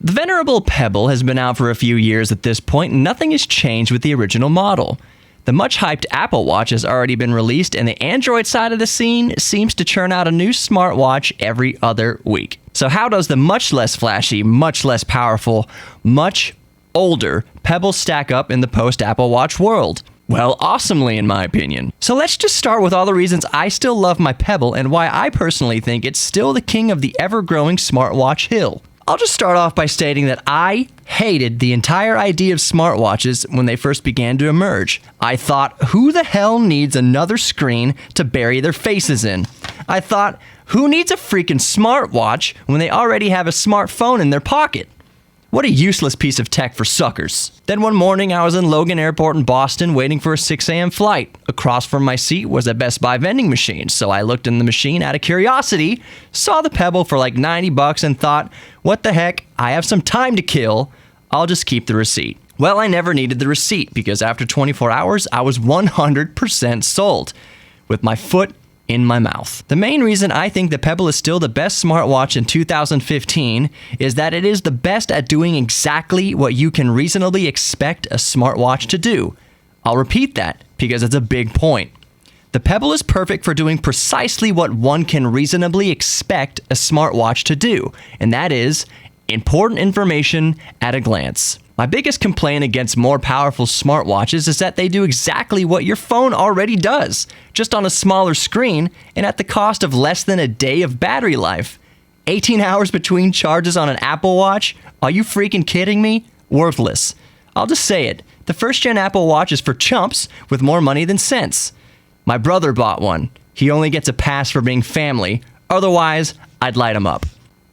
The venerable Pebble has been out for a few years at this point, and nothing has changed with the original model. The much-hyped Apple Watch has already been released, and the Android side of the scene seems to churn out a new smartwatch every other week. So how does the much less flashy, much less powerful, much older Pebble stack up in the post-Apple Watch world? Well, awesomely in my opinion. So let's just start with all the reasons I still love my Pebble and why I personally think it's still the king of the ever-growing smartwatch hill. I'll just start off by stating that I hated the entire idea of smartwatches when they first began to emerge. I thought, who the hell needs another screen to bury their faces in? I thought, who needs a freaking smartwatch when they already have a smartphone in their pocket? What a useless piece of tech for suckers. Then one morning I was in Logan Airport in Boston waiting for a 6 a.m. flight. Across from my seat was a Best Buy vending machine, so I looked in the machine out of curiosity, saw the Pebble for like $90 and thought, what the heck, I have some time to kill, I'll just keep the receipt. Well, I never needed the receipt because after 24 hours I was 100% sold, with my foot in my mouth. The main reason I think the Pebble is still the best smartwatch in 2015 is that it is the best at doing exactly what you can reasonably expect a smartwatch to do. I'll repeat that because it's a big point. The Pebble is perfect for doing precisely what one can reasonably expect a smartwatch to do, and that is important information at a glance. My biggest complaint against more powerful smartwatches is that they do exactly what your phone already does, just on a smaller screen and at the cost of less than a day of battery life. 18 hours between charges on an Apple Watch? Are you freaking kidding me? Worthless. I'll just say it. The first-gen Apple Watch is for chumps with more money than sense. My brother bought one. He only gets a pass for being family. Otherwise, I'd light him up.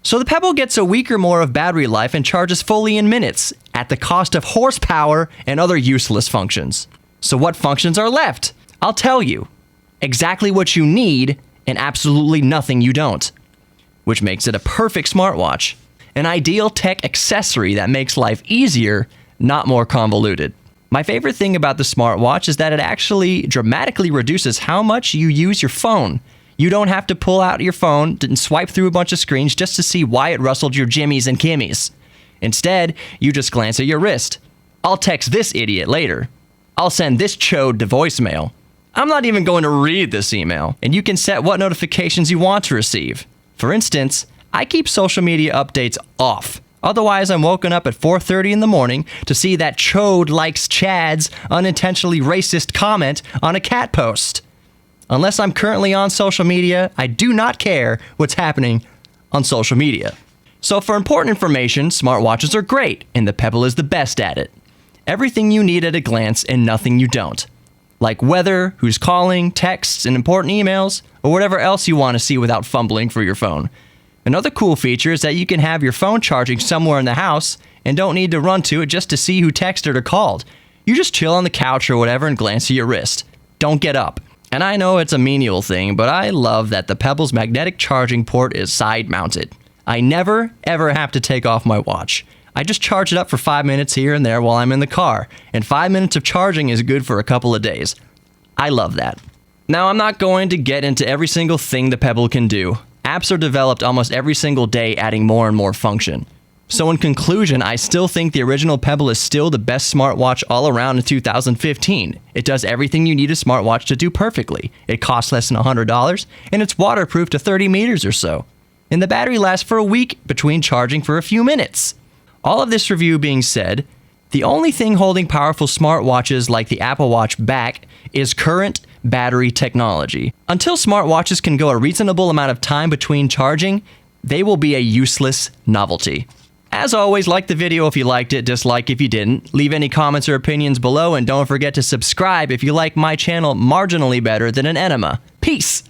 So the Pebble gets a week or more of battery life and charges fully in minutes, at the cost of horsepower and other useless functions. So what functions are left? I'll tell you. Exactly what you need and absolutely nothing you don't. Which makes it a perfect smartwatch. An ideal tech accessory that makes life easier, not more convoluted. My favorite thing about the smartwatch is that it actually dramatically reduces how much you use your phone. You don't have to pull out your phone and swipe through a bunch of screens just to see why it rustled your jimmies and kimmies. Instead, you just glance at your wrist. I'll text this idiot later. I'll send this chode to voicemail. I'm not even going to read this email, and you can set what notifications you want to receive. For instance, I keep social media updates off. Otherwise, I'm woken up at 4:30 in the morning to see that chode likes Chad's unintentionally racist comment on a cat post. Unless I'm currently on social media, I do not care what's happening on social media. So for important information, smartwatches are great, and the Pebble is the best at it. Everything you need at a glance and nothing you don't. Like weather, who's calling, texts, and important emails, or whatever else you want to see without fumbling for your phone. Another cool feature is that you can have your phone charging somewhere in the house and don't need to run to it just to see who texted or called. You just chill on the couch or whatever and glance at your wrist. Don't get up. And I know it's a menial thing, but I love that the Pebble's magnetic charging port is side-mounted. I never, ever have to take off my watch. I just charge it up for 5 minutes here and there while I'm in the car, and 5 minutes of charging is good for a couple of days. I love that. Now, I'm not going to get into every single thing the Pebble can do. Apps are developed almost every single day, adding more and more function. So in conclusion, I still think the original Pebble is still the best smartwatch all around in 2015. It does everything you need a smartwatch to do perfectly. It costs less than $100, and it's waterproof to 30 meters or so. And the battery lasts for a week between charging for a few minutes. All of this review being said, the only thing holding powerful smartwatches like the Apple Watch back is current battery technology. Until smartwatches can go a reasonable amount of time between charging, they will be a useless novelty. As always, like the video if you liked it, dislike if you didn't. Leave any comments or opinions below, and don't forget to subscribe if you like my channel marginally better than an enema. Peace!